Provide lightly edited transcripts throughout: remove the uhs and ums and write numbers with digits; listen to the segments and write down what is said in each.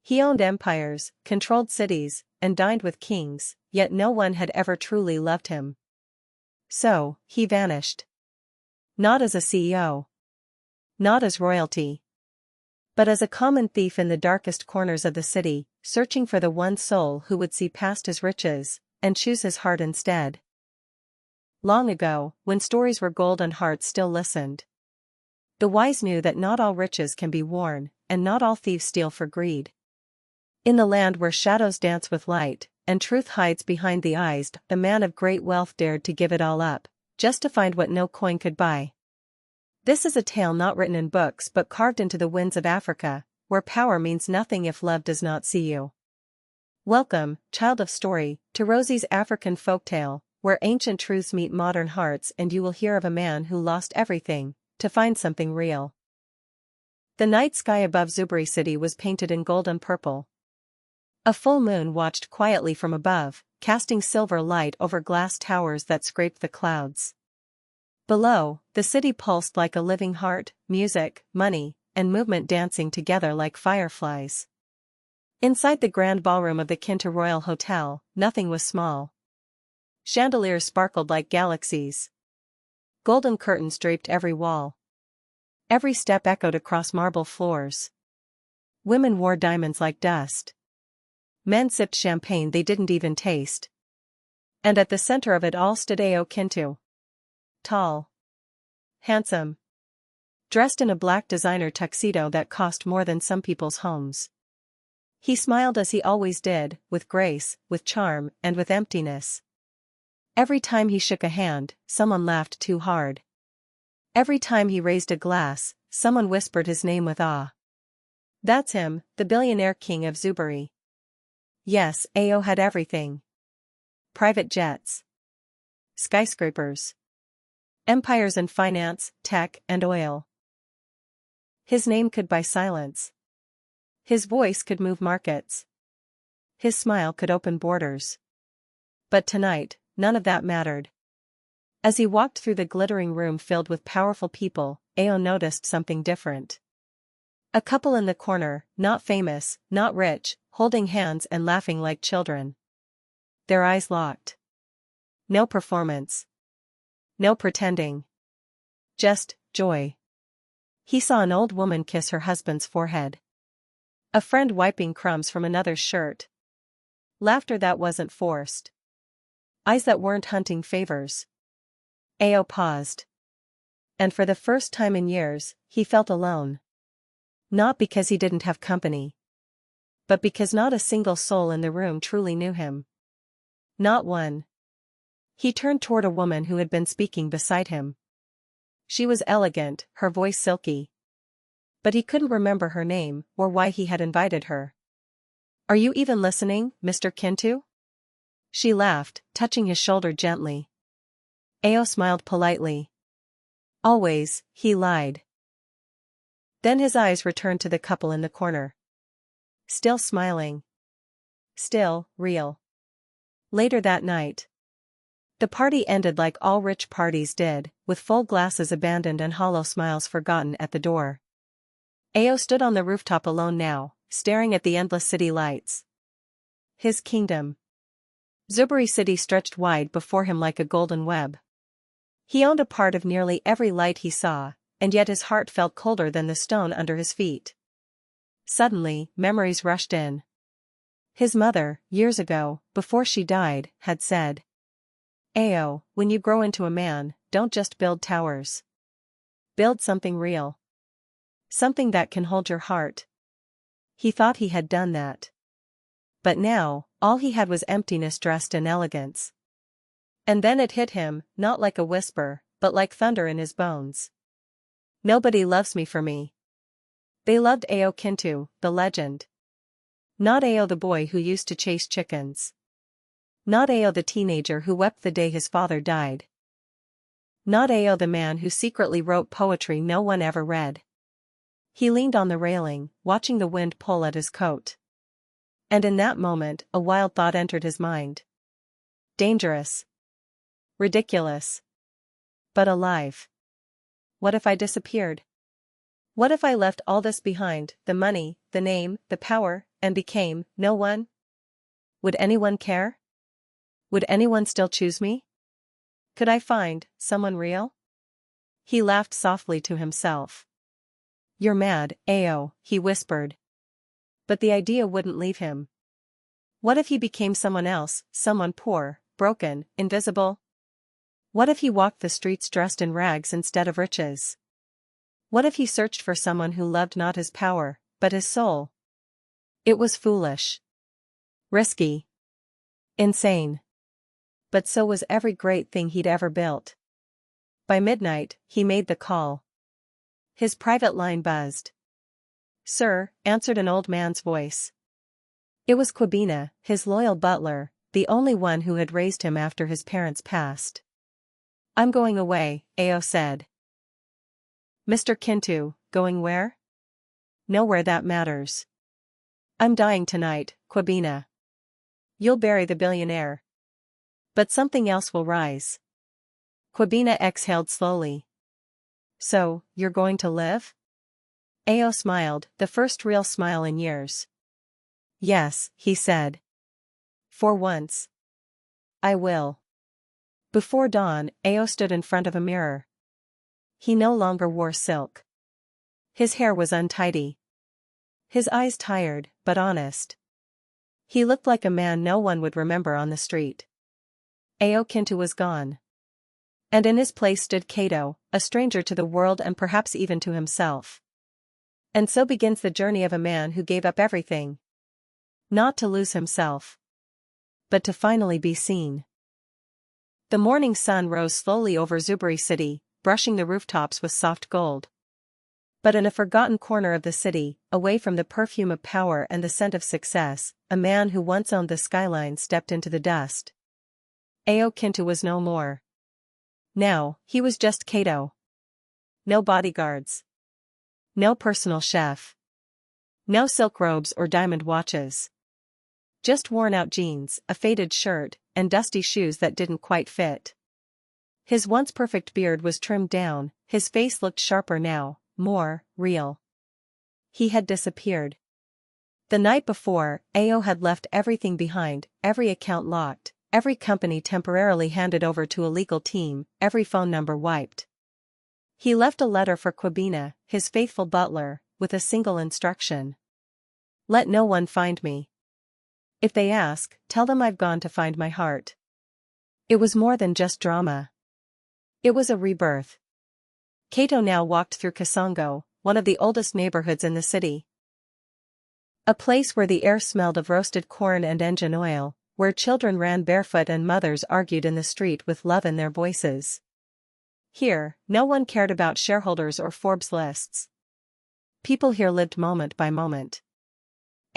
He owned empires, controlled cities, and dined with kings, yet no one had ever truly loved him. So, he vanished. Not as a CEO. Not as royalty. But as a common thief in the darkest corners of the city, searching for the one soul who would see past his riches, and choose his heart instead. Long ago, when stories were gold and hearts still listened. The wise knew that not all riches can be worn, and not all thieves steal for greed. In the land where shadows dance with light, and truth hides behind the eyes, the man of great wealth dared to give it all up, just to find what no coin could buy. This is a tale not written in books but carved into the winds of Africa, where power means nothing if love does not see you. Welcome, child of story, to Rosie's African folktale, where ancient truths meet modern hearts, and you will hear of a man who lost everything to find something real. The night sky above Zuberi City was painted in gold and purple. A full moon watched quietly from above, casting silver light over glass towers that scraped the clouds. Below, the city pulsed like a living heart, music, money, and movement dancing together like fireflies. Inside the grand ballroom of the Kintu Royal Hotel, nothing was small. Chandeliers sparkled like galaxies. Golden curtains draped every wall. Every step echoed across marble floors. Women wore diamonds like dust. Men sipped champagne they didn't even taste. And at the center of it all stood Ayo Kintu. Tall. Handsome. Dressed in a black designer tuxedo that cost more than some people's homes. He smiled as he always did, with grace, with charm, and with emptiness. Every time he shook a hand, someone laughed too hard. Every time he raised a glass, someone whispered his name with awe. That's him, the billionaire king of Zuberi. Yes, Ayo had everything. Private jets. Skyscrapers. Empires in finance, tech, and oil. His name could buy silence. His voice could move markets. His smile could open borders. But tonight, none of that mattered. As he walked through the glittering room filled with powerful people, Ayo noticed something different. A couple in the corner, not famous, not rich, holding hands and laughing like children. Their eyes locked. No performance. No pretending. Just joy. He saw an old woman kiss her husband's forehead. A friend wiping crumbs from another's shirt. Laughter that wasn't forced. Eyes that weren't hunting favors. Ayo paused. And for the first time in years, he felt alone. Not because he didn't have company. But because not a single soul in the room truly knew him. Not one. He turned toward a woman who had been speaking beside him. She was elegant, her voice silky. But he couldn't remember her name, or why he had invited her. Are you even listening, Mr. Kintu? She laughed, touching his shoulder gently. Ayo smiled politely. Always, he lied. Then his eyes returned to the couple in the corner. Still smiling. Still, real. Later that night. The party ended like all rich parties did, with full glasses abandoned and hollow smiles forgotten at the door. Ayo stood on the rooftop alone now, staring at the endless city lights. His kingdom. Zuberi City stretched wide before him like a golden web. He owned a part of nearly every light he saw, and yet his heart felt colder than the stone under his feet. Suddenly, memories rushed in. His mother, years ago, before she died, had said, Ayo, when you grow into a man, don't just build towers. Build something real. Something that can hold your heart. He thought he had done that. But now, all he had was emptiness dressed in elegance. And then it hit him, not like a whisper, but like thunder in his bones. Nobody loves me for me. They loved Ayo Kintu, the legend. Not Ayo the boy who used to chase chickens. Not Ayo the teenager who wept the day his father died. Not Ayo the man who secretly wrote poetry no one ever read. He leaned on the railing, watching the wind pull at his coat. And in that moment, a wild thought entered his mind. Dangerous. Ridiculous. But alive. What if I disappeared? What if I left all this behind, the money, the name, the power, and became no one? Would anyone care? Would anyone still choose me? Could I find someone real? He laughed softly to himself. You're mad, Ayo, he whispered. But the idea wouldn't leave him. What if he became someone else, someone poor, broken, invisible? What if he walked the streets dressed in rags instead of riches? What if he searched for someone who loved not his power, but his soul? It was foolish. Risky. Insane. But so was every great thing he'd ever built. By midnight, he made the call. His private line buzzed. Sir, answered an old man's voice. It was Kwabena, his loyal butler, the only one who had raised him after his parents passed. I'm going away, Ayo said. Mr. Kintu, going where? Nowhere that matters. I'm dying tonight, Kwabena. You'll bury the billionaire. But something else will rise. Kwabena exhaled slowly. So, you're going to live? Ayo smiled, the first real smile in years. Yes, he said. For once. I will. Before dawn, Ayo stood in front of a mirror. He no longer wore silk. His hair was untidy. His eyes tired, but honest. He looked like a man no one would remember on the street. Ayo Kintu was gone. And in his place stood Kato, a stranger to the world and perhaps even to himself. And so begins the journey of a man who gave up everything. Not to lose himself, but to finally be seen. The morning sun rose slowly over Zuberi city, brushing the rooftops with soft gold. But in a forgotten corner of the city, away from the perfume of power and the scent of success, a man who once owned the skyline stepped into the dust. Ayo Kintu was no more. Now, he was just Kato. No bodyguards. No personal chef. No silk robes or diamond watches. Just worn-out jeans, a faded shirt, and dusty shoes that didn't quite fit. His once perfect beard was trimmed down, his face looked sharper now, more real. He had disappeared. The night before, Ayo had left everything behind, every account locked, every company temporarily handed over to a legal team, every phone number wiped. He left a letter for Kwabena, his faithful butler, with a single instruction. Let no one find me. If they ask, tell them I've gone to find my heart. It was more than just drama. It was a rebirth. Kato now walked through Kasongo, one of the oldest neighborhoods in the city. A place where the air smelled of roasted corn and engine oil, where children ran barefoot and mothers argued in the street with love in their voices. Here, no one cared about shareholders or Forbes lists. People here lived moment by moment.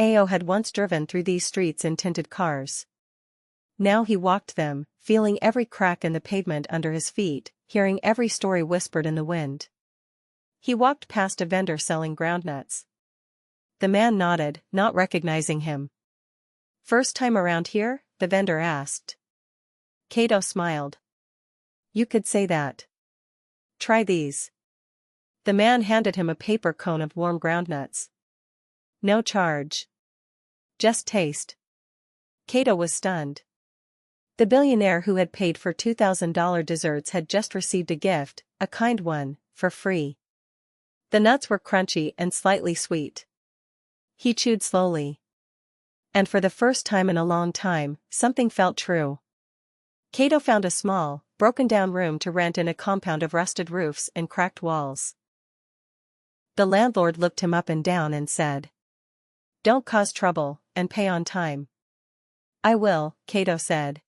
Ayo had once driven through these streets in tinted cars. Now he walked them, feeling every crack in the pavement under his feet, hearing every story whispered in the wind. He walked past a vendor selling groundnuts. The man nodded, not recognizing him. First time around here? The vendor asked. Kato smiled. You could say that. Try these. The man handed him a paper cone of warm groundnuts. No charge. Just taste. Kato was stunned. The billionaire who had paid for $2,000 desserts had just received a gift, a kind one, for free. The nuts were crunchy and slightly sweet. He chewed slowly. And for the first time in a long time, something felt true. Kato found a small, broken-down room to rent in a compound of rusted roofs and cracked walls. The landlord looked him up and down and said, "Don't cause trouble, and pay on time." "I will," Kato said.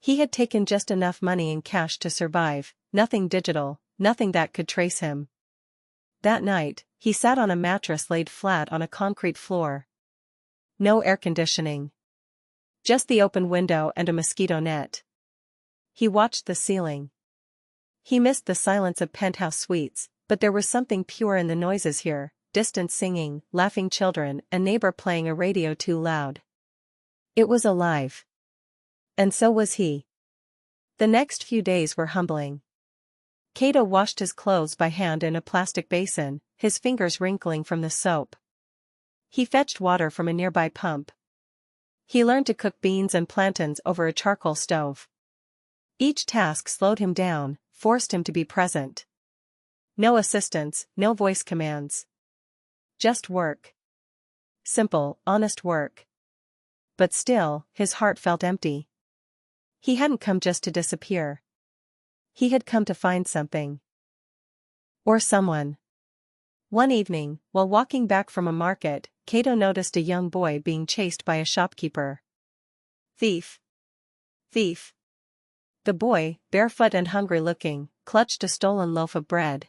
He had taken just enough money in cash to survive, nothing digital, nothing that could trace him. That night, he sat on a mattress laid flat on a concrete floor. No air conditioning. Just the open window and a mosquito net. He watched the ceiling. He missed the silence of penthouse suites, but there was something pure in the noises here, distant singing, laughing children, a neighbor playing a radio too loud. It was alive. And so was he. The next few days were humbling. Kato washed his clothes by hand in a plastic basin, his fingers wrinkling from the soap. He fetched water from a nearby pump. He learned to cook beans and plantains over a charcoal stove. Each task slowed him down, forced him to be present. No assistance, no voice commands. Just work. Simple, honest work. But still, his heart felt empty. He hadn't come just to disappear. He had come to find something. Or someone. One evening, while walking back from a market, Kato noticed a young boy being chased by a shopkeeper. Thief! Thief! The boy, barefoot and hungry-looking, clutched a stolen loaf of bread.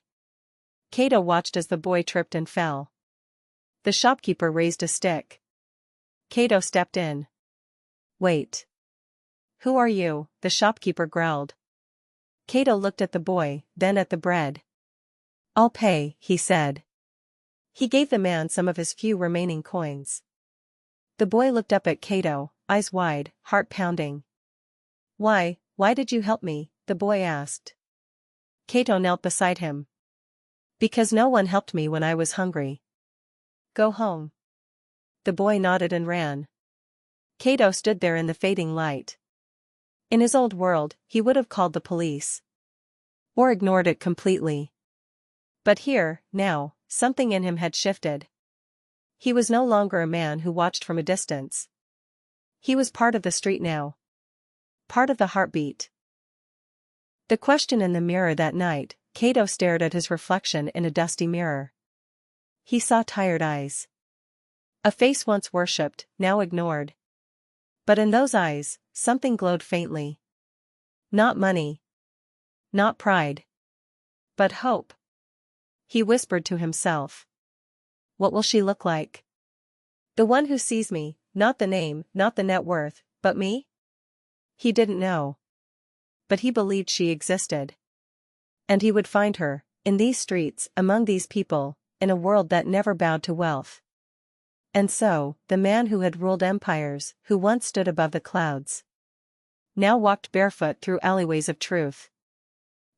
Kato watched as the boy tripped and fell. The shopkeeper raised a stick. Kato stepped in. Wait. Who are you? The shopkeeper growled. Kato looked at the boy, then at the bread. I'll pay, he said. He gave the man some of his few remaining coins. The boy looked up at Kato, eyes wide, heart pounding. Why did you help me? The boy asked. Kato knelt beside him. Because no one helped me when I was hungry. Go home. The boy nodded and ran. Kato stood there in the fading light. In his old world, he would have called the police. Or ignored it completely. But here, now, something in him had shifted. He was no longer a man who watched from a distance. He was part of the street now. Part of the heartbeat. The question in the mirror that night, Kato stared at his reflection in a dusty mirror. He saw tired eyes. A face once worshipped, now ignored. But in those eyes, something glowed faintly. Not money. Not pride. But hope. He whispered to himself. What will she look like? The one who sees me, not the name, not the net worth, but me? He didn't know. But he believed she existed. And he would find her, in these streets, among these people, in a world that never bowed to wealth. And so, the man who had ruled empires, who once stood above the clouds, now walked barefoot through alleyways of truth.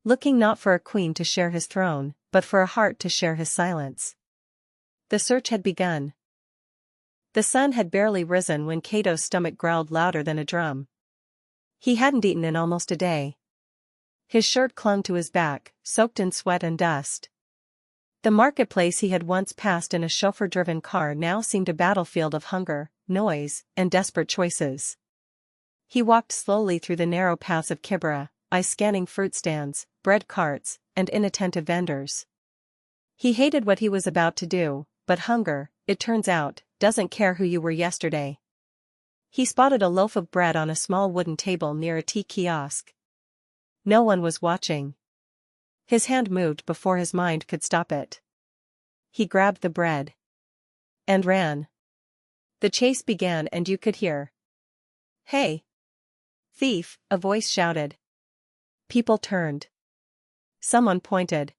Looking not for a queen to share his throne, but for a heart to share his silence. The search had begun. The sun had barely risen when Kato's stomach growled louder than a drum. He hadn't eaten in almost a day. His shirt clung to his back, soaked in sweat and dust. The marketplace he had once passed in a chauffeur-driven car now seemed a battlefield of hunger, noise, and desperate choices. He walked slowly through the narrow paths of Kibera, eyes scanning fruit stands, bread carts, and inattentive vendors. He hated what he was about to do, but hunger, it turns out, doesn't care who you were yesterday. He spotted a loaf of bread on a small wooden table near a tea kiosk. No one was watching. His hand moved before his mind could stop it. He grabbed the bread. And ran. The chase began and you could hear. Hey! Thief, a voice shouted. People turned. Someone pointed.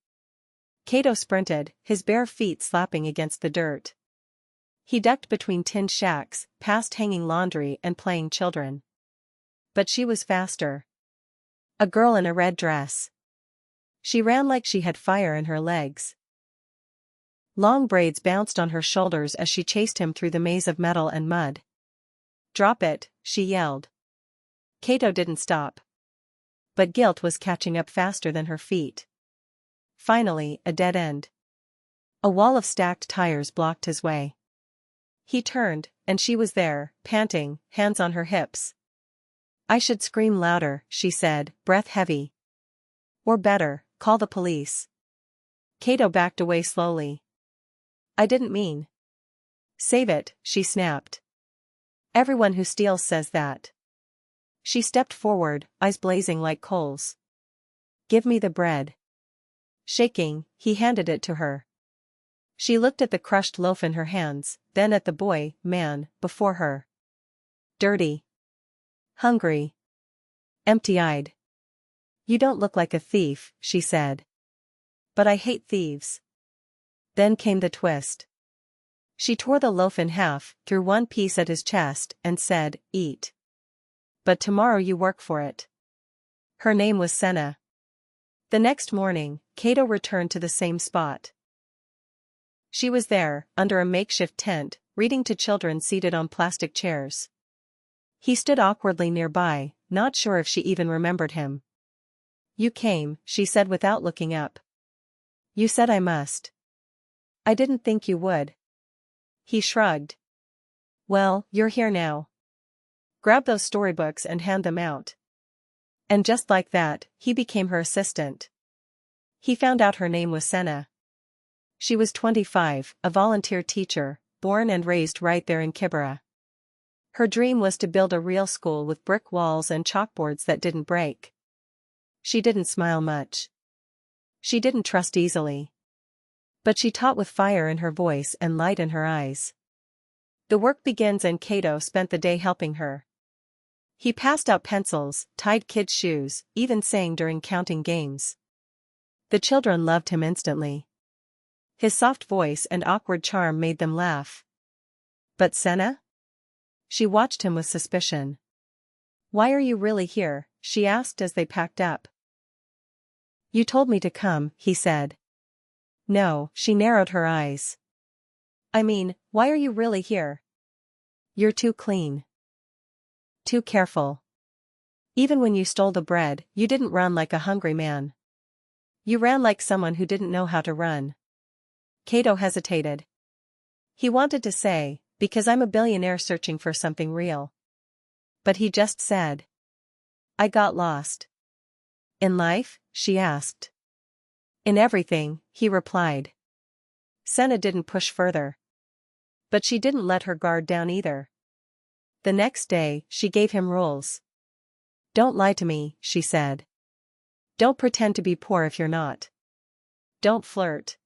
Kato sprinted, his bare feet slapping against the dirt. He ducked between tin shacks, past hanging laundry and playing children. But she was faster. A girl in a red dress. She ran like she had fire in her legs. Long braids bounced on her shoulders as she chased him through the maze of metal and mud. Drop it, she yelled. Kato didn't stop. But guilt was catching up faster than her feet. Finally, a dead end. A wall of stacked tires blocked his way. He turned, and she was there, panting, hands on her hips. I should scream louder, she said, breath heavy. Or better, call the police. Kato backed away slowly. I didn't mean. Save it, she snapped. Everyone who steals says that. She stepped forward, eyes blazing like coals. Give me the bread. Shaking, he handed it to her. She looked at the crushed loaf in her hands, then at the boy, man, before her. Dirty. Hungry. Empty-eyed. You don't look like a thief, she said. But I hate thieves. Then came the twist. She tore the loaf in half, threw one piece at his chest, and said, Eat. But tomorrow you work for it. Her name was Sena. The next morning, Kato returned to the same spot. She was there, under a makeshift tent, reading to children seated on plastic chairs. He stood awkwardly nearby, not sure if she even remembered him. "You came," she said without looking up. "You said I must." "I didn't think you would." He shrugged. "Well, you're here now. Grab those storybooks and hand them out." And just like that, he became her assistant. He found out her name was Sena. She was 25, a volunteer teacher, born and raised right there in Kibera. Her dream was to build a real school with brick walls and chalkboards that didn't break. She didn't smile much. She didn't trust easily. But she taught with fire in her voice and light in her eyes. The work begins and Kato spent the day helping her. He passed out pencils, tied kids' shoes, even sang during counting games. The children loved him instantly. His soft voice and awkward charm made them laugh. But Sena? She watched him with suspicion. "Why are you really here?" she asked as they packed up. "You told me to come," he said. "No," she narrowed her eyes. "I mean, why are you really here?" "You're too clean. Too careful. Even when you stole the bread, you didn't run like a hungry man. You ran like someone who didn't know how to run." Kato hesitated. He wanted to say, "Because I'm a billionaire searching for something real." But he just said, "I got lost." "In life?" she asked. "In everything," he replied. Sena didn't push further. But she didn't let her guard down either. The next day, she gave him rules. "Don't lie to me," she said. "Don't pretend to be poor if you're not. Don't flirt.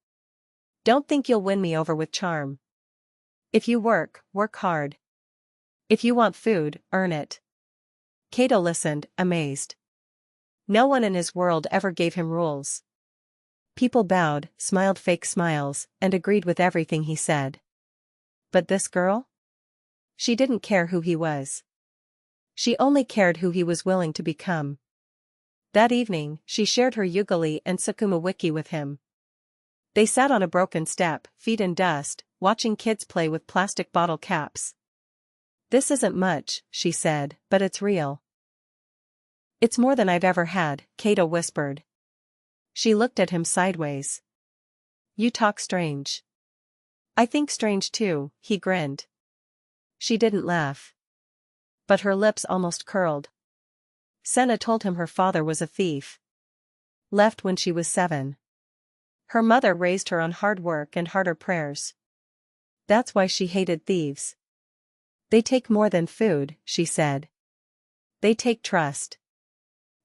Don't think you'll win me over with charm. If you work, work hard. If you want food, earn it." Kato listened, amazed. No one in his world ever gave him rules. People bowed, smiled fake smiles, and agreed with everything he said. But this girl? She didn't care who he was. She only cared who he was willing to become. That evening, she shared her ukulele and sukuma wiki with him. They sat on a broken step, feet in dust, watching kids play with plastic bottle caps. "This isn't much," she said, "but it's real." "It's more than I've ever had," Kato whispered. She looked at him sideways. "You talk strange." "I think strange too," he grinned. She didn't laugh. But her lips almost curled. Sena told him her father was a thief. Left when she was 7. Her mother raised her on hard work and harder prayers. That's why she hated thieves. "They take more than food," she said. "They take trust."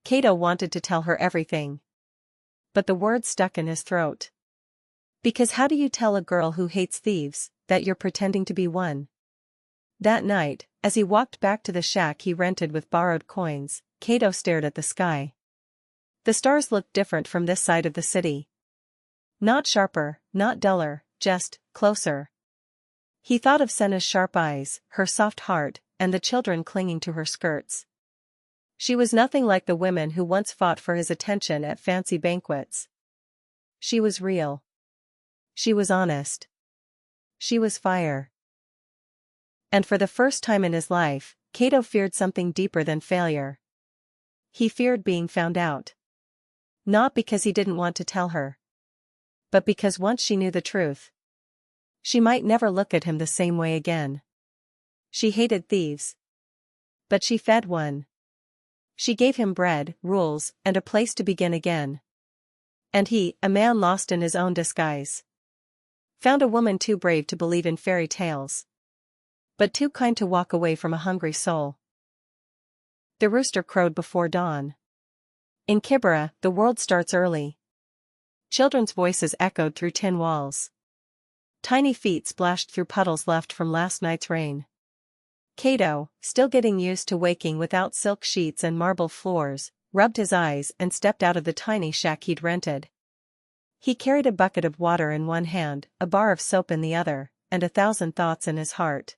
Kato wanted to tell her everything. But the words stuck in his throat. Because how do you tell a girl who hates thieves that you're pretending to be one? That night, as he walked back to the shack he rented with borrowed coins, Kato stared at the sky. The stars looked different from this side of the city. Not sharper, not duller, just closer. He thought of Sena's sharp eyes, her soft heart, and the children clinging to her skirts. She was nothing like the women who once fought for his attention at fancy banquets. She was real. She was honest. She was fire. And for the first time in his life, Kato feared something deeper than failure. He feared being found out. Not because he didn't want to tell her. But because once she knew the truth, she might never look at him the same way again. She hated thieves. But she fed one. She gave him bread, rules, and a place to begin again. And he, a man lost in his own disguise, found a woman too brave to believe in fairy tales, but too kind to walk away from a hungry soul. The rooster crowed before dawn. In Kibera, the world starts early. Children's voices echoed through tin walls. Tiny feet splashed through puddles left from last night's rain. Kato, still getting used to waking without silk sheets and marble floors, rubbed his eyes and stepped out of the tiny shack he'd rented. He carried a bucket of water in one hand, a bar of soap in the other, and 1,000 thoughts in his heart.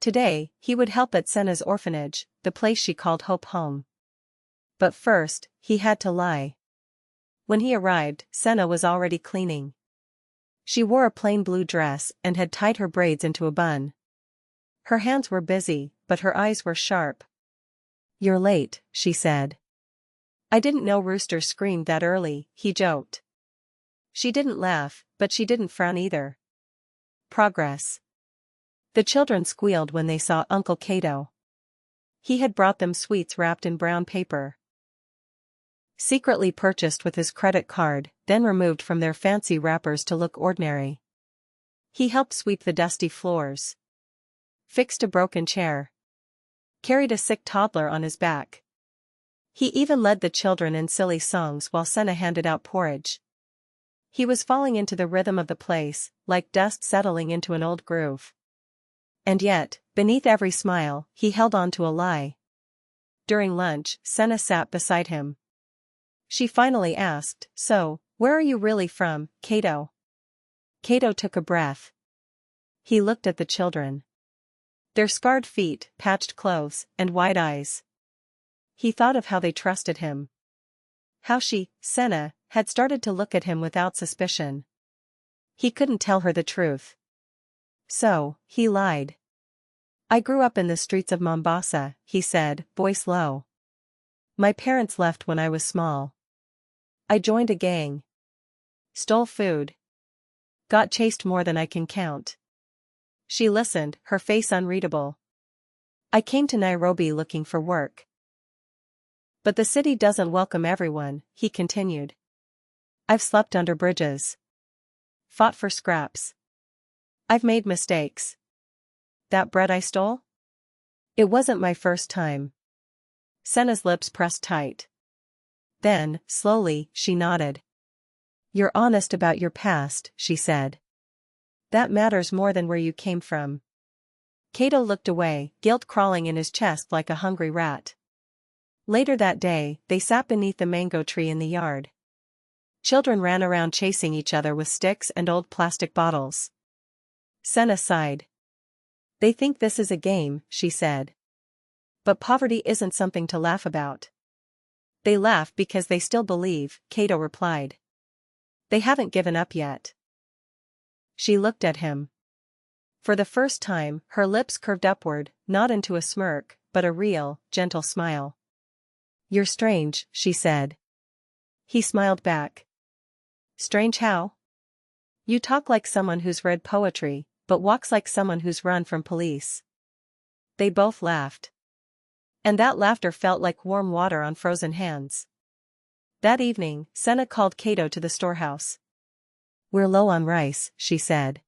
Today, he would help at Sena's orphanage, the place she called Hope home. But first, he had to lie. When he arrived, Sena was already cleaning. She wore a plain blue dress and had tied her braids into a bun. Her hands were busy, but her eyes were sharp. "You're late," she said. "I didn't know roosters screamed that early," he joked. She didn't laugh, but she didn't frown either. Progress. The children squealed when they saw Uncle Cato. He had brought them sweets wrapped in brown paper, secretly purchased with his credit card, then removed from their fancy wrappers to look ordinary. He helped sweep the dusty floors, fixed a broken chair, carried a sick toddler on his back. He even led the children in silly songs while Sena handed out porridge. He was falling into the rhythm of the place, like dust settling into an old groove. And yet, beneath every smile, he held on to a lie. During lunch, Sena sat beside him. She finally asked, "So, where are you really from, Cato?" Cato took a breath. He looked at the children. Their scarred feet, patched clothes, and wide eyes. He thought of how they trusted him. How she, Sena, had started to look at him without suspicion. He couldn't tell her the truth. So, he lied. "I grew up in the streets of Mombasa," he said, voice low. "My parents left when I was small. I joined a gang. Stole food. Got chased more than I can count." She listened, her face unreadable. "I came to Nairobi looking for work. But the city doesn't welcome everyone," he continued. "I've slept under bridges. Fought for scraps. I've made mistakes. That bread I stole? It wasn't my first time." Sena's lips pressed tight. Then, slowly, she nodded. "You're honest about your past," she said. "That matters more than where you came from." Cato looked away, guilt crawling in his chest like a hungry rat. Later that day, they sat beneath the mango tree in the yard. Children ran around chasing each other with sticks and old plastic bottles. Sena sighed. "They think this is a game," she said. "But poverty isn't something to laugh about." "They laugh because they still believe," Cato replied. "They haven't given up yet." She looked at him. For the first time, her lips curved upward, not into a smirk, but a real, gentle smile. "You're strange," she said. He smiled back. "Strange how?" "You talk like someone who's read poetry, but walks like someone who's run from police." They both laughed. And that laughter felt like warm water on frozen hands. That evening, Sena called Cato to the storehouse. "We're low on rice," she said.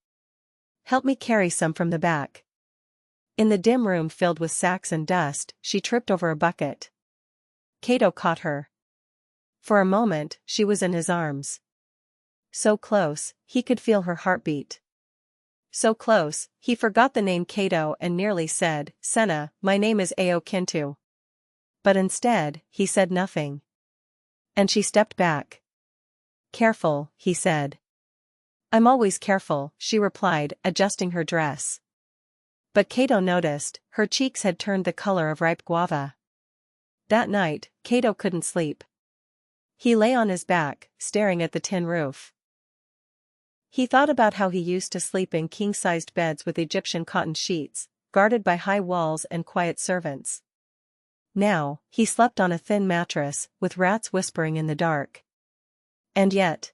"Help me carry some from the back." In the dim room filled with sacks and dust, she tripped over a bucket. Cato caught her. For a moment, she was in his arms. So close, he could feel her heartbeat. So close, he forgot the name Cato and nearly said, "Sena, my name is Ayo Kintu." But instead, he said nothing. And she stepped back. "Careful," he said. "I'm always careful," she replied, adjusting her dress. But Cato noticed, her cheeks had turned the color of ripe guava. That night, Cato couldn't sleep. He lay on his back, staring at the tin roof. He thought about how he used to sleep in king-sized beds with Egyptian cotton sheets, guarded by high walls and quiet servants. Now, he slept on a thin mattress, with rats whispering in the dark. And yet,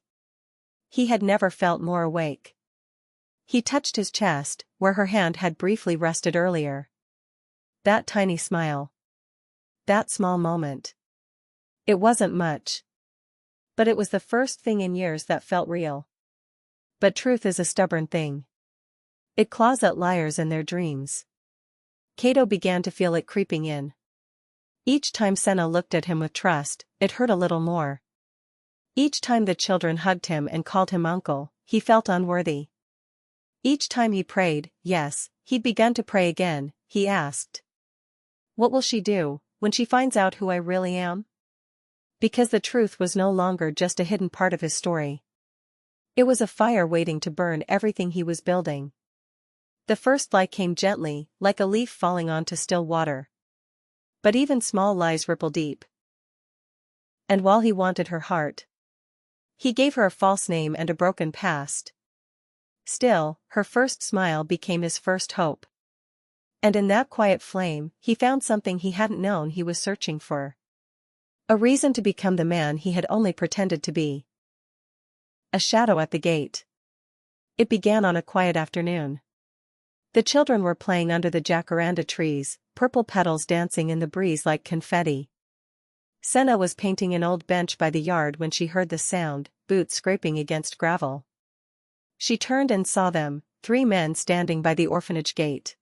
he had never felt more awake. He touched his chest, where her hand had briefly rested earlier. That tiny smile. That small moment. It wasn't much. But it was the first thing in years that felt real. But truth is a stubborn thing. It claws at liars in their dreams. Cato began to feel it creeping in. Each time Sena looked at him with trust, it hurt a little more. Each time the children hugged him and called him uncle, he felt unworthy. Each time he prayed, yes, he'd begun to pray again, he asked, "What will she do, when she finds out who I really am?" Because the truth was no longer just a hidden part of his story. It was a fire waiting to burn everything he was building. The first lie came gently, like a leaf falling onto still water. But even small lies ripple deep. And while he wanted her heart, He gave her a false name and a broken past. Still, her first smile became his first hope. And in that quiet flame, he found something he hadn't known he was searching for. A reason to become the man he had only pretended to be. A shadow at the gate. It began on a quiet afternoon. The children were playing under the jacaranda trees, purple petals dancing in the breeze like confetti. Sena was painting an old bench by the yard when she heard the sound, boots scraping against gravel. She turned and saw them, 3 men standing by the orphanage gate.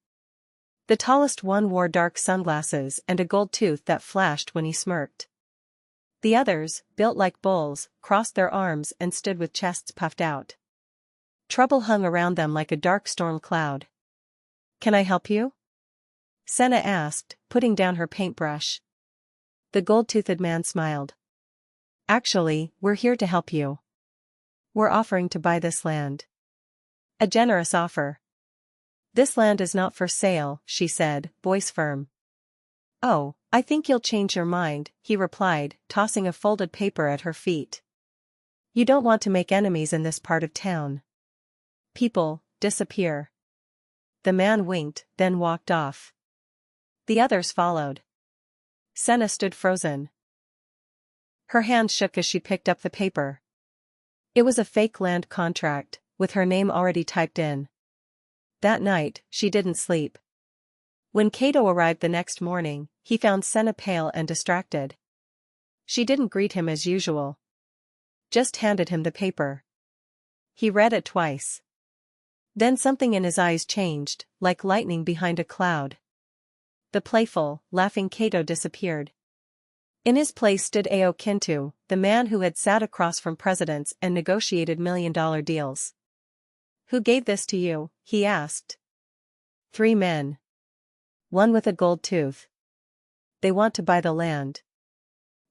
The tallest one wore dark sunglasses and a gold tooth that flashed when he smirked. The others, built like bulls, crossed their arms and stood with chests puffed out. Trouble hung around them like a dark storm cloud. "Can I help you?" Sena asked, putting down her paintbrush. The gold-toothed man smiled. "Actually, we're here to help you. We're offering to buy this land." A generous offer. "This land is not for sale," she said, voice firm. "Oh, I think you'll change your mind," he replied, tossing a folded paper at her feet. "You don't want to make enemies in this part of town. People disappear." The man winked, then walked off. The others followed. Sena stood frozen. Her hand shook as she picked up the paper. It was a fake land contract, with her name already typed in. That night, she didn't sleep. When Cato arrived the next morning, he found Sena pale and distracted. She didn't greet him as usual. Just handed him the paper. He read it twice. Then something in his eyes changed, like lightning behind a cloud. The playful, laughing Cato disappeared. In his place stood Ayo Kintu, the man who had sat across from presidents and negotiated million-dollar deals. "Who gave this to you?" he asked. 3 men. One with a gold tooth. They want to buy the land.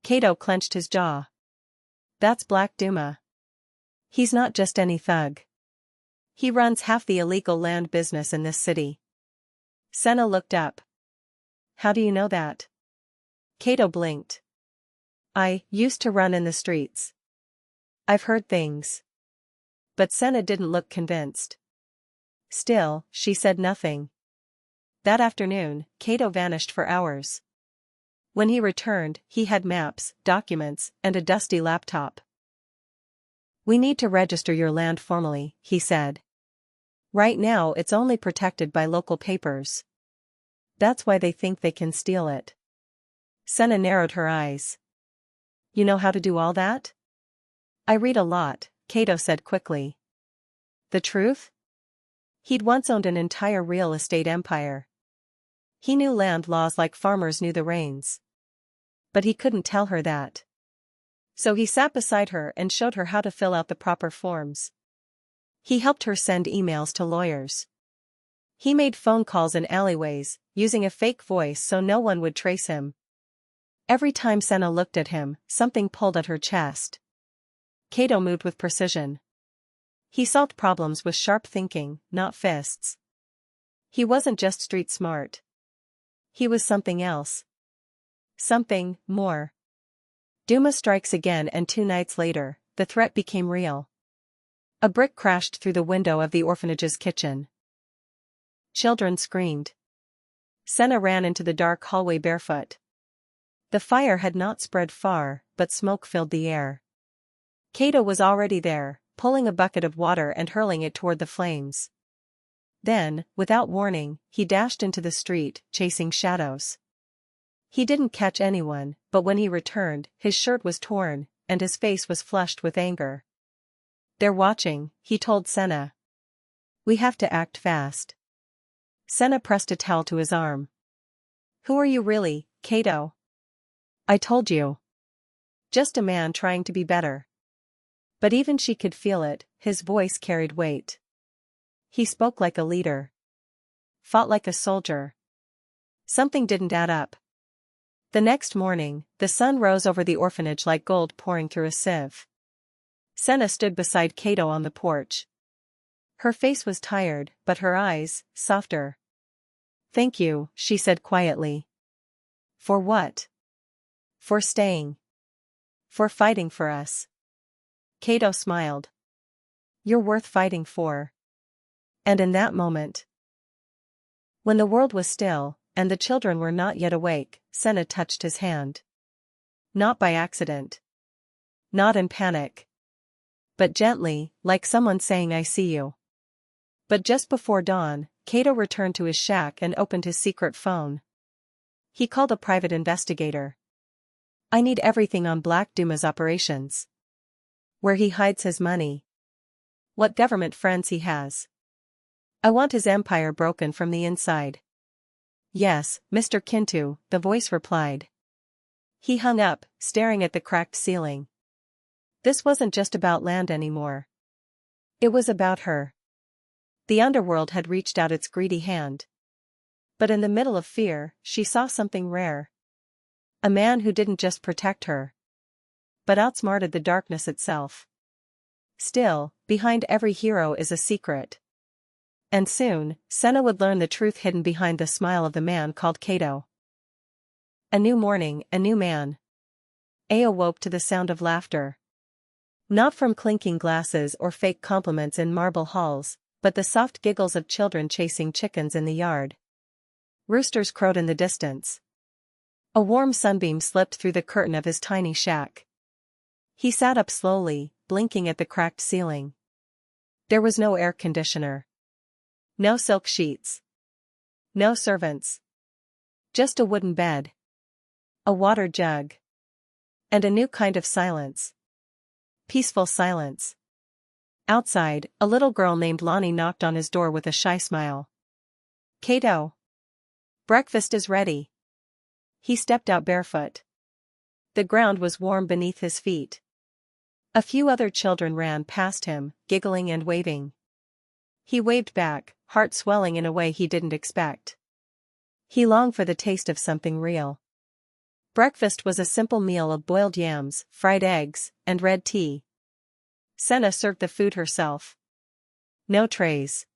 Cato clenched his jaw. That's Black Duma. He's not just any thug. He runs half the illegal land business in this city. Sena looked up. "How do you know that?" Cato blinked. "I used to run in the streets. I've heard things." But Sena didn't look convinced. Still, she said nothing. That afternoon, Cato vanished for hours. When he returned, he had maps, documents, and a dusty laptop. "We need to register your land formally," he said. "Right now it's only protected by local papers. That's why they think they can steal it." Sena narrowed her eyes. "You know how to do all that?" "I read a lot," Cato said quickly. The truth? He'd once owned an entire real estate empire. He knew land laws like farmers knew the rains. But he couldn't tell her that. So he sat beside her and showed her how to fill out the proper forms. He helped her send emails to lawyers. He made phone calls in alleyways, using a fake voice so no one would trace him. Every time Sena looked at him, something pulled at her chest. Cato moved with precision. He solved problems with sharp thinking, not fists. He wasn't just street smart. He was something else. Something more. Duma strikes again, and 2 nights later, the threat became real. A brick crashed through the window of the orphanage's kitchen. Children screamed. Sena ran into the dark hallway barefoot. The fire had not spread far, but smoke filled the air. Cato was already there, pulling a bucket of water and hurling it toward the flames. Then, without warning, he dashed into the street, chasing shadows. He didn't catch anyone, but when he returned, his shirt was torn, and his face was flushed with anger. "They're watching," he told Sena. "We have to act fast." Sena pressed a towel to his arm. "Who are you really, Cato?" "I told you. Just a man trying to be better." But even she could feel it, his voice carried weight. He spoke like a leader. Fought like a soldier. Something didn't add up. The next morning, the sun rose over the orphanage like gold pouring through a sieve. Sena stood beside Cato on the porch. Her face was tired, but her eyes, softer. "Thank you," she said quietly. "For what?" "For staying. For fighting for us." Kato smiled. You're worth fighting for. And in that moment, when the world was still, and the children were not yet awake, Sena touched his hand. Not by accident. Not in panic. But gently, like someone saying I see you. But just before dawn, Kato returned to his shack and opened his secret phone. He called a private investigator. I need everything on Black Duma's operations. Where he hides his money. What government friends he has. I want his empire broken from the inside. Yes, Mr. Kintu, the voice replied. He hung up, staring at the cracked ceiling. This wasn't just about land anymore. It was about her. The underworld had reached out its greedy hand. But in the middle of fear, she saw something rare. A man who didn't just protect her, but outsmarted the darkness itself. Still, behind every hero is a secret. And soon, Sena would learn the truth hidden behind the smile of the man called Kato. A new morning, a new man. Ayo woke to the sound of laughter. Not from clinking glasses or fake compliments in marble halls, but the soft giggles of children chasing chickens in the yard. Roosters crowed in the distance. A warm sunbeam slipped through the curtain of his tiny shack. He sat up slowly, blinking at the cracked ceiling. There was no air conditioner. No silk sheets. No servants. Just a wooden bed. A water jug. And a new kind of silence. Peaceful silence. Outside, a little girl named Lonnie knocked on his door with a shy smile. Kato. Breakfast is ready. He stepped out barefoot. The ground was warm beneath his feet. A few other children ran past him, giggling and waving. He waved back, heart swelling in a way he didn't expect. He longed for the taste of something real. Breakfast was a simple meal of boiled yams, fried eggs, and red tea. Sena served the food herself. No trays.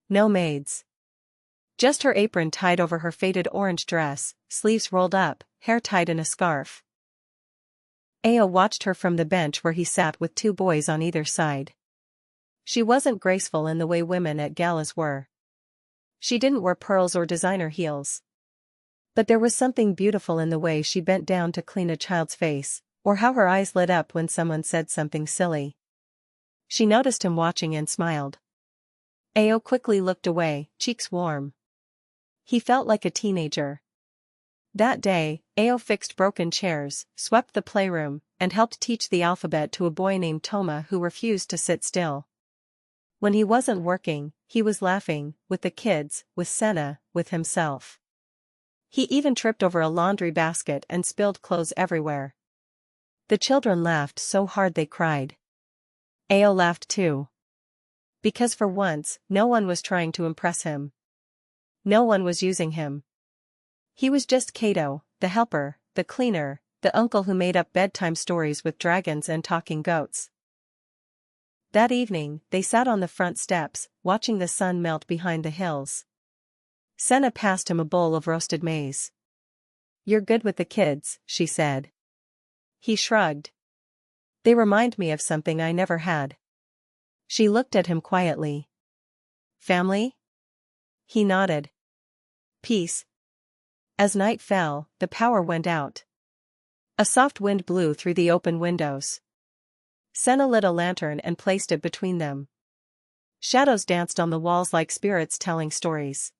No maids. Just her apron tied over her faded orange dress, sleeves rolled up, hair tied in a scarf. Ayo watched her from the bench where he sat with two boys on either side. She wasn't graceful in the way women at galas were. She didn't wear pearls or designer heels. But there was something beautiful in the way she bent down to clean a child's face, or how her eyes lit up when someone said something silly. She noticed him watching and smiled. Ayo quickly looked away, cheeks warm. He felt like a teenager. That day, Ayo fixed broken chairs, swept the playroom, and helped teach the alphabet to a boy named Toma who refused to sit still. When he wasn't working, he was laughing, with the kids, with Sena, with himself. He even tripped over a laundry basket and spilled clothes everywhere. The children laughed so hard they cried. Ayo laughed too. Because for once, no one was trying to impress him. No one was using him. He was just Kato, the helper, the cleaner, the uncle who made up bedtime stories with dragons and talking goats. That evening, they sat on the front steps, watching the sun melt behind the hills. Sena passed him a bowl of roasted maize. You're good with the kids, she said. He shrugged. They remind me of something I never had. She looked at him quietly. Family? He nodded. Peace. As night fell, the power went out. A soft wind blew through the open windows. Sena lit a lantern and placed it between them. Shadows danced on the walls like spirits telling stories.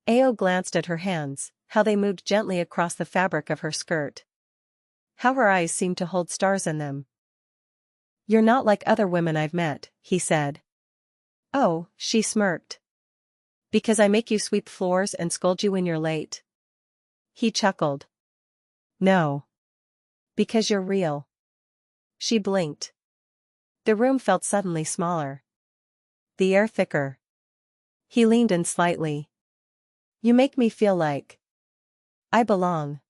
Ayo glanced at her hands, how they moved gently across the fabric of her skirt. How her eyes seemed to hold stars in them. You're not like other women I've met, he said. Oh, she smirked. Because I make you sweep floors and scold you when you're late? He chuckled. No. Because you're real. She blinked. The room felt suddenly smaller. The air thicker. He leaned in slightly. You make me feel like I belong.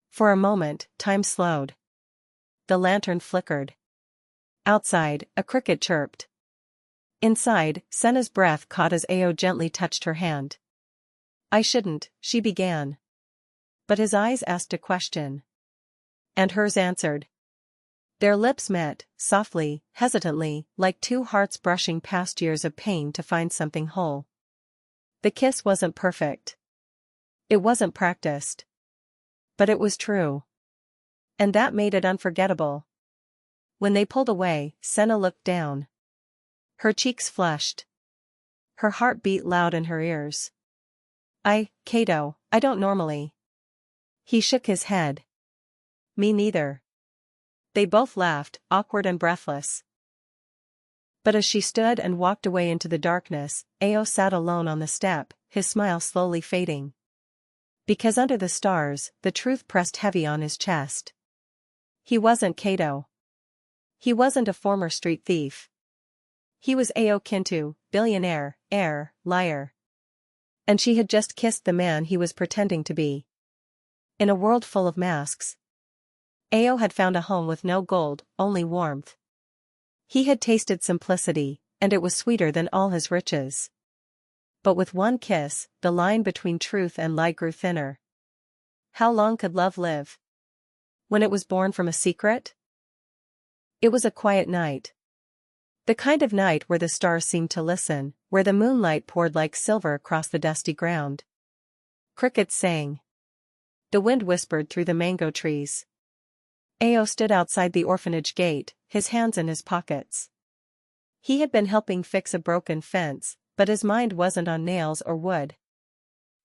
For a moment, time slowed. The lantern flickered. Outside, a cricket chirped. Inside, Sena's breath caught as Ayo gently touched her hand. I shouldn't, she began. But his eyes asked a question. And hers answered. Their lips met, softly, hesitantly, like two hearts brushing past years of pain to find something whole. The kiss wasn't perfect. It wasn't practiced. But it was true. And that made it unforgettable. When they pulled away, Sena looked down. Her cheeks flushed. Her heart beat loud in her ears. Kato, I don't normally. He shook his head. Me neither. They both laughed, awkward and breathless. But as she stood and walked away into the darkness, Ayo sat alone on the step, his smile slowly fading. Because under the stars, the truth pressed heavy on his chest. He wasn't Kato. He wasn't a former street thief. He was Ayo Kintu, billionaire, heir, liar. And she had just kissed the man he was pretending to be. In a world full of masks, Ayo had found a home with no gold, only warmth. He had tasted simplicity, and it was sweeter than all his riches. But with one kiss, the line between truth and lie grew thinner. How long could love live? When it was born from a secret? It was a quiet night. The kind of night where the stars seemed to listen, where the moonlight poured like silver across the dusty ground. Crickets sang. The wind whispered through the mango trees. Ayo stood outside the orphanage gate, his hands in his pockets. He had been helping fix a broken fence, but his mind wasn't on nails or wood.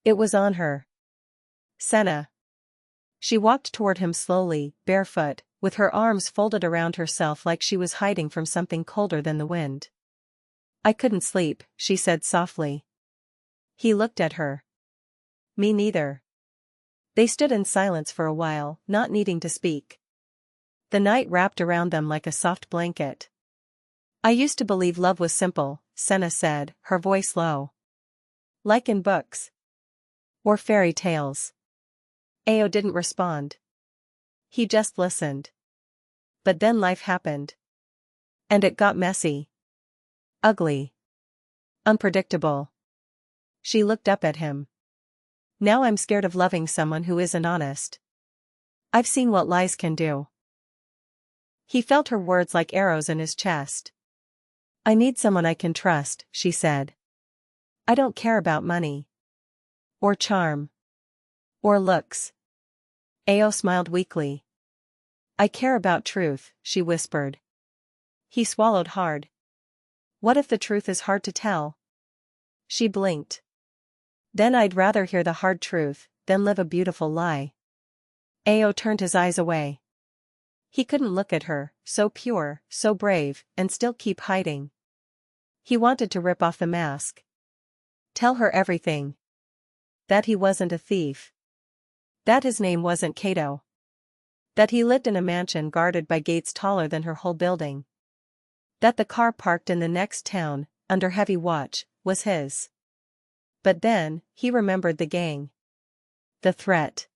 It was on her. Sena. She walked toward him slowly, barefoot, with her arms folded around herself like she was hiding from something colder than the wind. I couldn't sleep, she said softly. He looked at her. Me neither. They stood in silence for a while, not needing to speak. The night wrapped around them like a soft blanket. I used to believe love was simple, Sena said, her voice low. Like in books. Or fairy tales. Ayo didn't respond. He just listened. But then life happened. And it got messy. Ugly. Unpredictable. She looked up at him. Now I'm scared of loving someone who isn't honest. I've seen what lies can do. He felt her words like arrows in his chest. I need someone I can trust, she said. I don't care about money. Or charm. Or looks. Ayo smiled weakly. I care about truth, she whispered. He swallowed hard. What if the truth is hard to tell? She blinked. Then I'd rather hear the hard truth than live a beautiful lie. Ayo turned his eyes away. He couldn't look at her, so pure, so brave, and still keep hiding. He wanted to rip off the mask. Tell her everything. That he wasn't a thief. That his name wasn't Kato. That he lived in a mansion guarded by gates taller than her whole building. That the car parked in the next town, under heavy watch, was his. But then, he remembered the gang. The threat.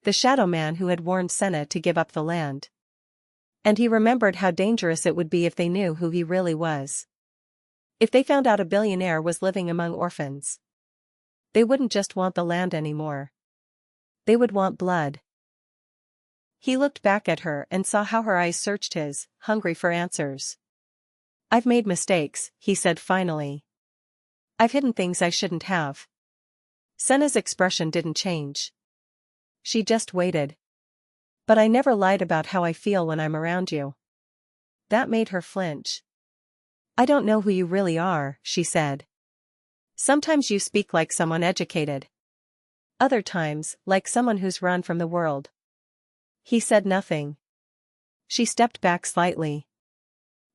The shadow man who had warned Sena to give up the land. And he remembered how dangerous it would be if they knew who he really was. If they found out a billionaire was living among orphans. They wouldn't just want the land anymore. They would want blood. He looked back at her and saw how her eyes searched his, hungry for answers. I've made mistakes, he said finally. I've hidden things I shouldn't have. Sena's expression didn't change. She just waited. But I never lied about how I feel when I'm around you. That made her flinch. I don't know who you really are, she said. Sometimes you speak like someone educated. Other times, like someone who's run from the world. He said nothing. She stepped back slightly.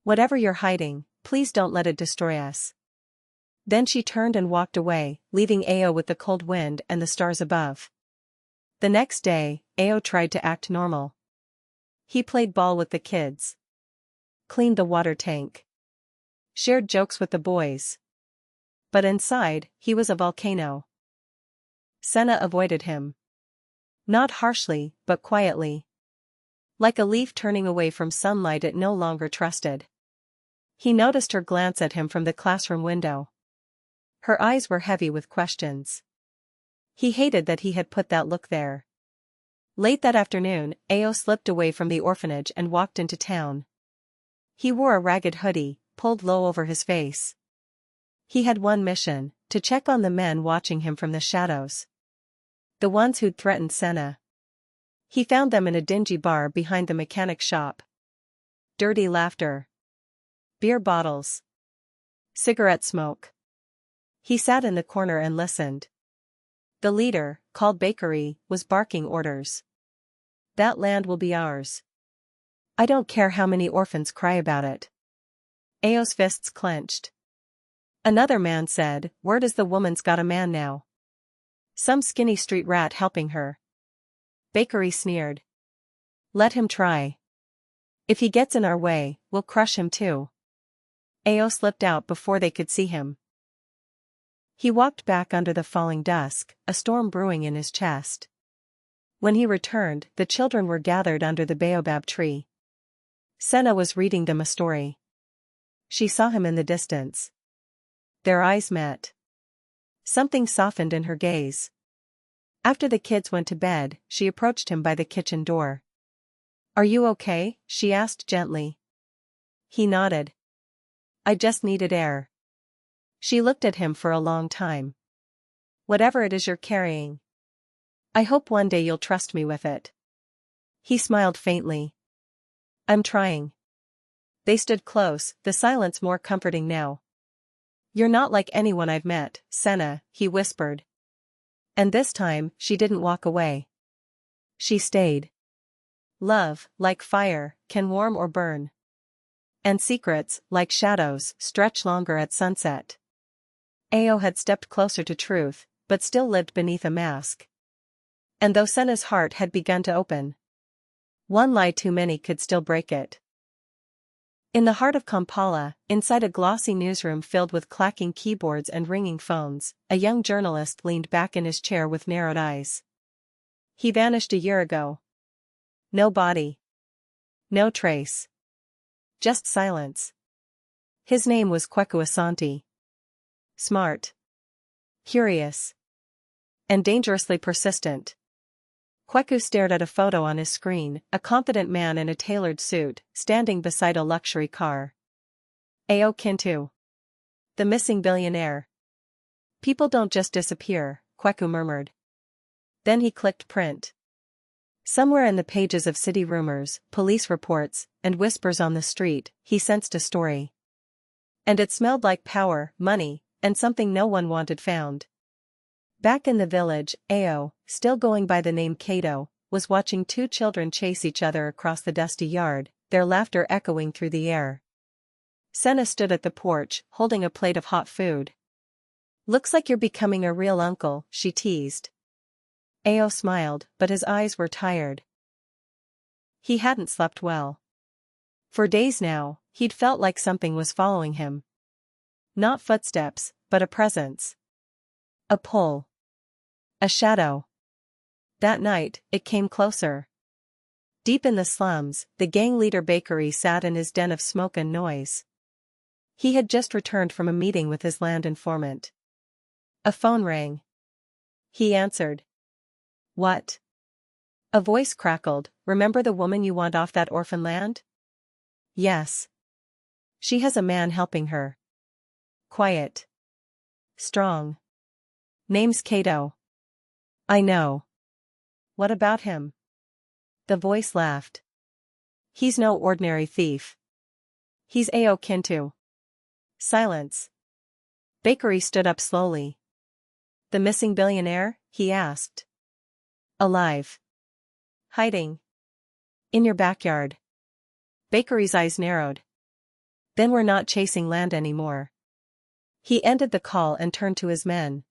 Whatever you're hiding, please don't let it destroy us. Then she turned and walked away, leaving Ayo with the cold wind and the stars above. The next day, Ayo tried to act normal. He played ball with the kids. Cleaned the water tank. Shared jokes with the boys. But inside, he was a volcano. Sena avoided him. Not harshly, but quietly. Like a leaf turning away from sunlight it no longer trusted. He noticed her glance at him from the classroom window. Her eyes were heavy with questions. He hated that he had put that look there. Late that afternoon, Ayo slipped away from the orphanage and walked into town. He wore a ragged hoodie, pulled low over his face. He had one mission, to check on the men watching him from the shadows. The ones who'd threatened Sena. He found them in a dingy bar behind the mechanic shop. Dirty laughter. Beer bottles. Cigarette smoke. He sat in the corner and listened. The leader, called Bakery, was barking orders. That land will be ours. I don't care how many orphans cry about it. Ayo's fists clenched. Another man said, word is the woman's got a man now. Some skinny street rat helping her. Bakery sneered. Let him try. If he gets in our way, we'll crush him too. Ayo slipped out before they could see him. He walked back under the falling dusk, a storm brewing in his chest. When he returned, the children were gathered under the baobab tree. Sena was reading them a story. She saw him in the distance. Their eyes met. Something softened in her gaze. After the kids went to bed, she approached him by the kitchen door. Are you okay? She asked gently. He nodded. I just needed air. She looked at him for a long time. Whatever it is you're carrying. I hope one day you'll trust me with it. He smiled faintly. I'm trying. They stood close, the silence more comforting now. You're not like anyone I've met, Sena, he whispered. And this time, she didn't walk away. She stayed. Love, like fire, can warm or burn. And secrets, like shadows, stretch longer at sunset. Ayo had stepped closer to truth, but still lived beneath a mask. And though Sena's heart had begun to open, one lie too many could still break it. In the heart of Kampala, inside a glossy newsroom filled with clacking keyboards and ringing phones, a young journalist leaned back in his chair with narrowed eyes. He vanished a year ago. No body. No trace. Just silence. His name was Kweku Asante. Smart. Curious. And dangerously persistent. Kweku stared at a photo on his screen, a confident man in a tailored suit, standing beside a luxury car. Ayo Kintu. The missing billionaire. People don't just disappear, Kweku murmured. Then he clicked print. Somewhere in the pages of city rumors, police reports, and whispers on the street, he sensed a story. And it smelled like power, money, and something no one wanted found. Back in the village, Ayo, still going by the name Kato, was watching two children chase each other across the dusty yard, their laughter echoing through the air. Sena stood at the porch, holding a plate of hot food. Looks like you're becoming a real uncle, she teased. Ayo smiled, but his eyes were tired. He hadn't slept well. For days now, he'd felt like something was following him. Not footsteps, but a presence. A pull. A shadow. That night, it came closer. Deep in the slums, the gang leader Bakery sat in his den of smoke and noise. He had just returned from a meeting with his land informant. A phone rang. He answered. What? A voice crackled, remember the woman you want off that orphan land? Yes. She has a man helping her. Quiet. Strong. Name's Kato. I know. What about him? The voice laughed. He's no ordinary thief. He's Ayo Kintu. Silence. Bakery stood up slowly. The missing billionaire? He asked. Alive. Hiding. In your backyard. Bakery's eyes narrowed. Then we're not chasing land anymore. He ended the call and turned to his men.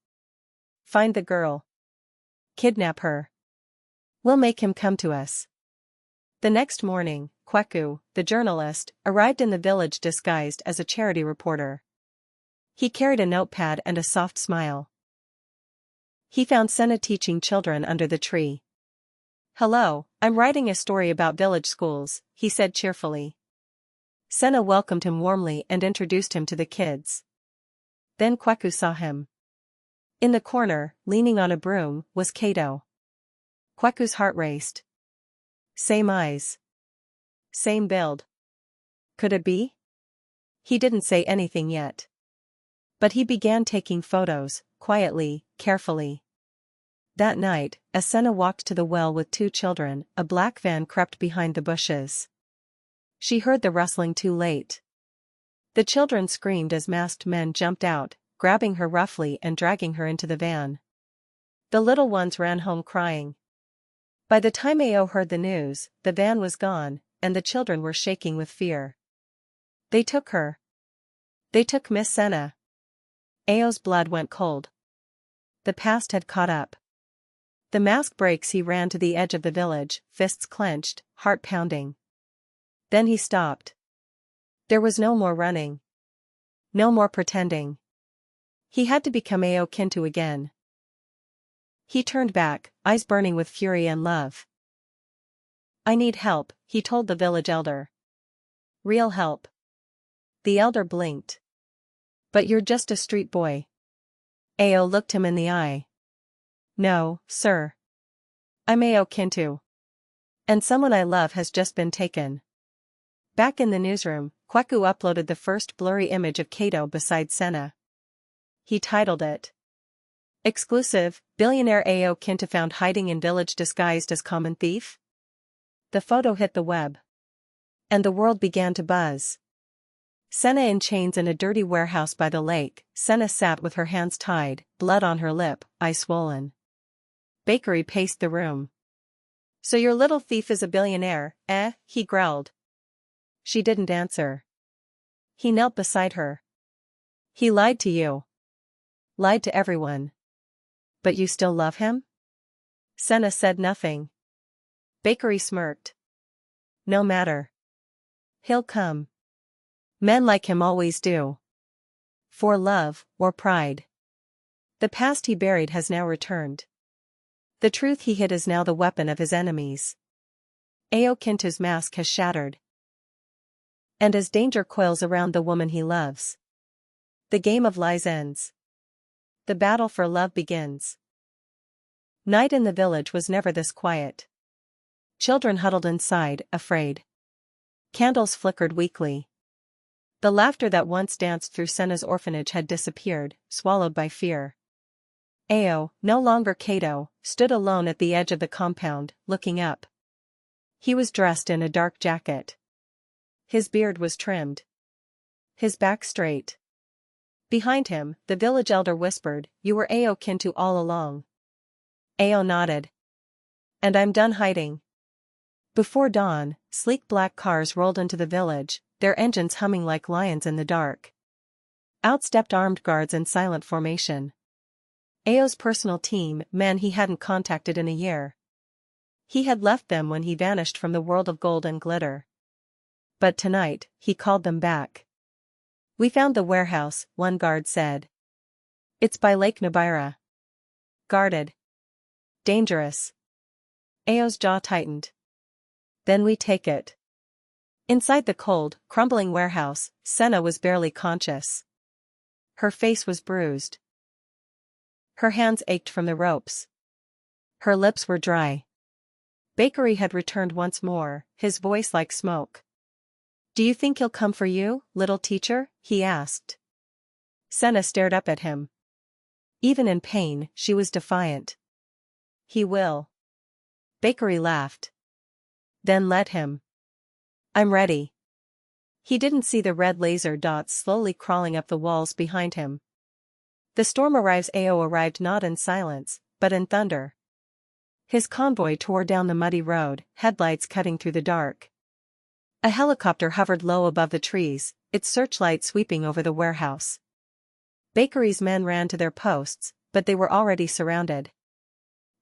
Find the girl. Kidnap her. We'll make him come to us. The next morning, Kweku, the journalist, arrived in the village disguised as a charity reporter. He carried a notepad and a soft smile. He found Sena teaching children under the tree. Hello, I'm writing a story about village schools, he said cheerfully. Sena welcomed him warmly and introduced him to the kids. Then Kweku saw him. In the corner, leaning on a broom, was Kato. Kweku's heart raced. Same eyes. Same build. Could it be? He didn't say anything yet. But he began taking photos, quietly, carefully. That night, as Sena walked to the well with 2 children, a black van crept behind the bushes. She heard the rustling too late. The children screamed as masked men jumped out, grabbing her roughly and dragging her into the van. The little ones ran home crying. By the time Ayo heard the news, the van was gone, and the children were shaking with fear. They took her. They took Miss Sena. Ayo's blood went cold. The past had caught up. The mask breaks. He ran to the edge of the village, fists clenched, heart pounding. Then he stopped. There was no more running. No more pretending. He had to become Ayo Kintu again. He turned back, eyes burning with fury and love. I need help, he told the village elder. Real help. The elder blinked. But you're just a street boy. Ayo looked him in the eye. No, sir. I'm Ayo Kintu. And someone I love has just been taken. Back in the newsroom, Kweku uploaded the first blurry image of Kato beside Sena. He titled it. Exclusive, Billionaire Ayo Kintu found hiding in village disguised as common thief? The photo hit the web. And the world began to buzz. Sena in chains in a dirty warehouse by the lake. Sena sat with her hands tied, blood on her lip, eyes swollen. Bakery paced the room. So your little thief is a billionaire, eh? He growled. She didn't answer. He knelt beside her. He lied to you. Lied to everyone. But you still love him? Sena said nothing. Bakery smirked. No matter. He'll come. Men like him always do. For love, or pride. The past he buried has now returned. The truth he hid is now the weapon of his enemies. Ayo Kintu's mask has shattered. And as danger coils around the woman he loves, the game of lies ends. The battle for love begins. Night in the village was never this quiet. Children huddled inside, afraid. Candles flickered weakly. The laughter that once danced through Sena's orphanage had disappeared, swallowed by fear. Ayo, no longer Kato, stood alone at the edge of the compound, looking up. He was dressed in a dark jacket. His beard was trimmed. His back straight. Behind him, the village elder whispered, "You were Ayo Kintu all along." Ayo nodded. "And I'm done hiding." Before dawn, sleek black cars rolled into the village, their engines humming like lions in the dark. Out stepped armed guards in silent formation. Ayo's personal team, men he hadn't contacted in a year. He had left them when he vanished from the world of gold and glitter. But tonight, he called them back. "We found the warehouse," one guard said. "It's by Lake Nabira. Guarded. Dangerous." Ayo's jaw tightened. "Then we take it." Inside the cold, crumbling warehouse, Sena was barely conscious. Her face was bruised. Her hands ached from the ropes. Her lips were dry. Bakery had returned once more, his voice like smoke. "Do you think he'll come for you, little teacher?" he asked. Sena stared up at him. Even in pain, she was defiant. "He will." Bakery laughed. "Then let him. I'm ready." He didn't see the red laser dots slowly crawling up the walls behind him. The storm arrives. Ayo arrived not in silence, but in thunder. His convoy tore down the muddy road, headlights cutting through the dark. A helicopter hovered low above the trees, its searchlight sweeping over the warehouse. Bakery's men ran to their posts, but they were already surrounded.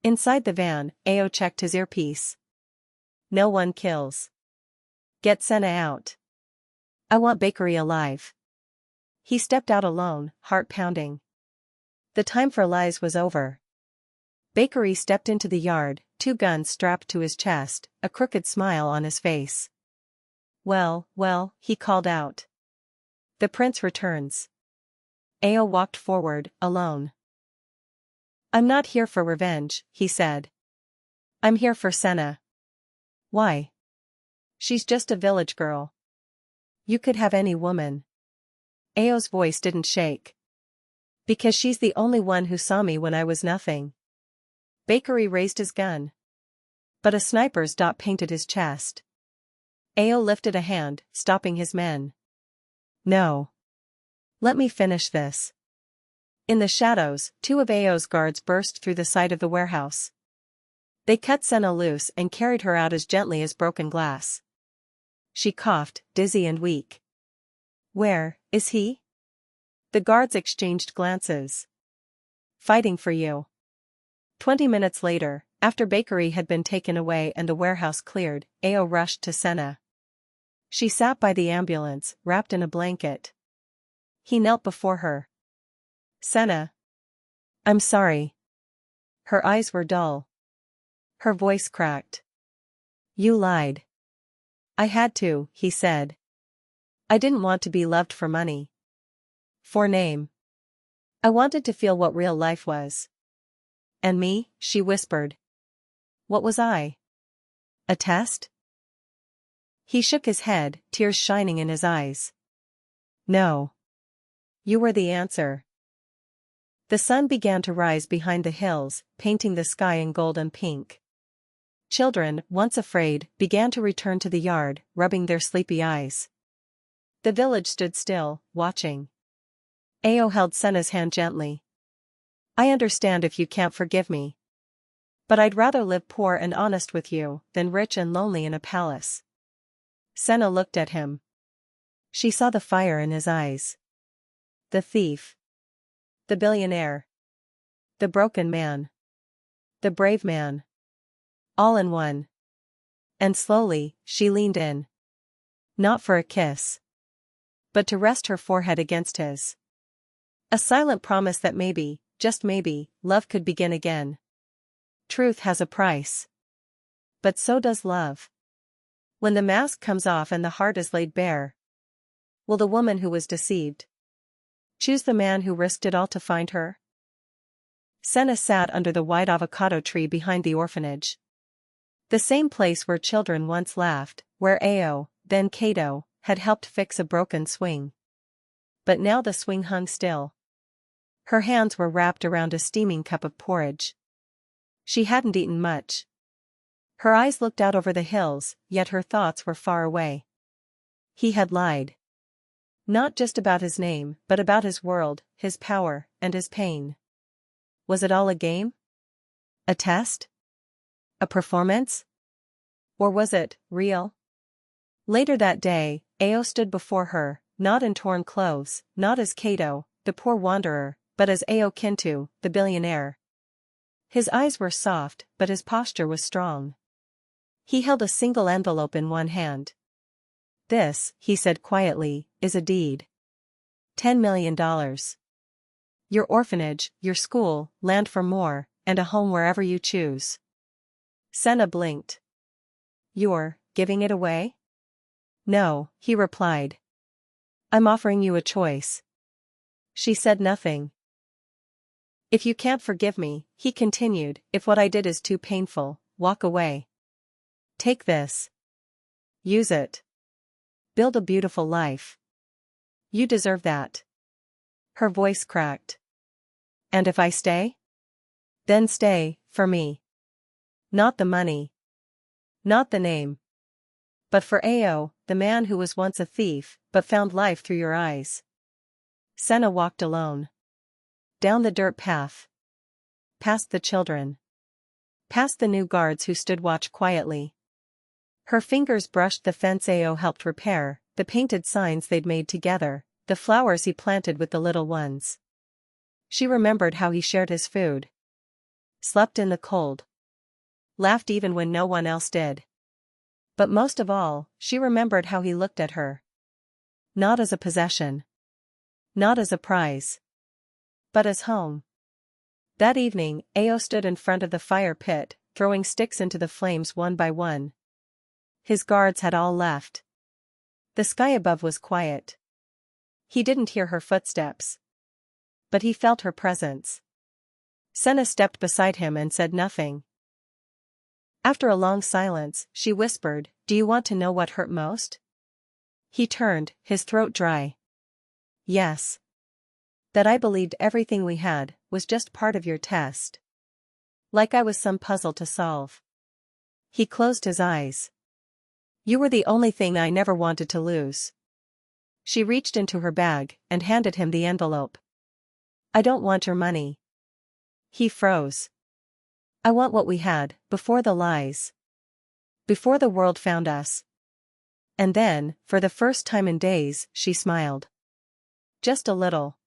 Inside the van, Ayo checked his earpiece. "No one kills. Get Sena out. I want Bakery alive." He stepped out alone, heart pounding. The time for lies was over. Bakery stepped into the yard, 2 guns strapped to his chest, a crooked smile on his face. Well, well," he called out. "The prince returns." Ayo walked forward, alone. "I'm not here for revenge," he said. I'm here for Sena. Why? She's just a village girl. You could have any woman. Ayo's voice didn't shake. Because she's the only one who saw me when I was nothing. Bakery raised his gun. But a sniper's dot painted his chest. Ayo lifted a hand, stopping his men. No. Let me finish this. In the shadows, two of Ayo's guards burst through the side of the warehouse. They cut Sena loose and carried her out as gently as broken glass. She coughed, dizzy and weak. Where is he? The guards exchanged glances. Fighting for you. 20 minutes later, after Bakery had been taken away and the warehouse cleared, Ayo rushed to Sena. She sat by the ambulance, wrapped in a blanket. He knelt before her. Sena. I'm sorry. Her eyes were dull. Her voice cracked. You lied. I had to, he said. I didn't want to be loved for money. For name. I wanted to feel what real life was. And me, she whispered. What was I? A test? He shook his head, tears shining in his eyes. No. You were the answer. The sun began to rise behind the hills, painting the sky in gold and pink. Children, once afraid, began to return to the yard, rubbing their sleepy eyes. The village stood still, watching. Ayo held Sena's hand gently. I understand if you can't forgive me. But I'd rather live poor and honest with you, than rich and lonely in a palace. Sena looked at him. She saw the fire in his eyes. The thief. The billionaire. The broken man. The brave man. All in one. And slowly, she leaned in. Not for a kiss. But to rest her forehead against his. A silent promise that maybe, just maybe, love could begin again. Truth has a price. But so does love. When the mask comes off and the heart is laid bare, will the woman who was deceived choose the man who risked it all to find her? Sena sat under the white avocado tree behind the orphanage. The same place where children once laughed, where Ayo, then Kato, had helped fix a broken swing. But now the swing hung still. Her hands were wrapped around a steaming cup of porridge. She hadn't eaten much. Her eyes looked out over the hills, yet her thoughts were far away. He had lied. Not just about his name, but about his world, his power, and his pain. Was it all a game? A test? A performance? Or was it real? Later that day, Ayo stood before her, not in torn clothes, not as Kato, the poor wanderer, but as Ayo Kintu, the billionaire. His eyes were soft, but his posture was strong. He held a single envelope in one hand. This, he said quietly, is a deed. $10 million. Your orphanage, your school, land for more, and a home wherever you choose. Sena blinked. You're giving it away? No, he replied. I'm offering you a choice. She said nothing. If you can't forgive me, he continued, if what I did is too painful, walk away. Take this. Use it. Build a beautiful life. You deserve that. Her voice cracked. And if I stay? Then stay, for me. Not the money. Not the name. But for Ayo, the man who was once a thief, but found life through your eyes. Sena walked alone. Down the dirt path. Past the children. Past the new guards who stood watch quietly. Her fingers brushed the fence Ayo helped repair, the painted signs they'd made together, the flowers he planted with the little ones. She remembered how he shared his food. Slept in the cold. Laughed even when no one else did. But most of all, she remembered how he looked at her. Not as a possession. Not as a prize. But as home. That evening, Ayo stood in front of the fire pit, throwing sticks into the flames one by one. His guards had all left. The sky above was quiet. He didn't hear her footsteps. But he felt her presence. Sena stepped beside him and said nothing. After a long silence, she whispered, "Do you want to know what hurt most?" He turned, his throat dry. "Yes. That I believed everything we had was just part of your test. Like I was some puzzle to solve." He closed his eyes. "You were the only thing I never wanted to lose." She reached into her bag and handed him the envelope. "I don't want your money." He froze. "I want what we had, before the lies. Before the world found us." And then, for the first time in days, she smiled. Just a little.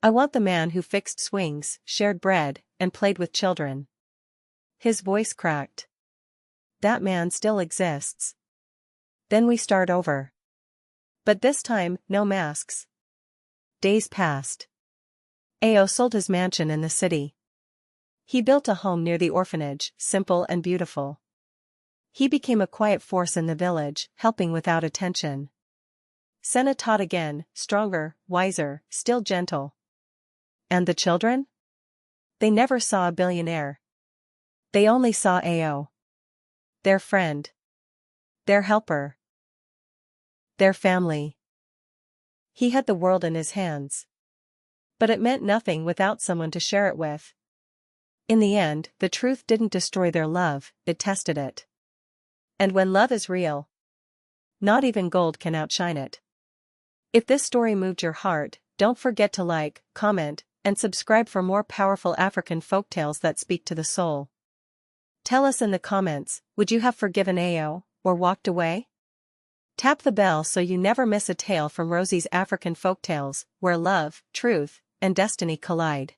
"I want the man who fixed swings, shared bread, and played with children." His voice cracked. "That man still exists. Then we start over. But this time, no masks." Days passed. Ayo sold his mansion in the city. He built a home near the orphanage, simple and beautiful. He became a quiet force in the village, helping without attention. Sena taught again, stronger, wiser, still gentle. And the children? They never saw a billionaire. They only saw Ayo. Their friend. Their helper. Their family. He had the world in his hands. But it meant nothing without someone to share it with. In the end, the truth didn't destroy their love, it tested it. And when love is real, not even gold can outshine it. If this story moved your heart, don't forget to like, comment, and subscribe for more powerful African folktales that speak to the soul. Tell us in the comments, would you have forgiven Ayo, or walked away? Tap the bell so you never miss a tale from Rosie's African folktales, where love, truth, and destiny collide.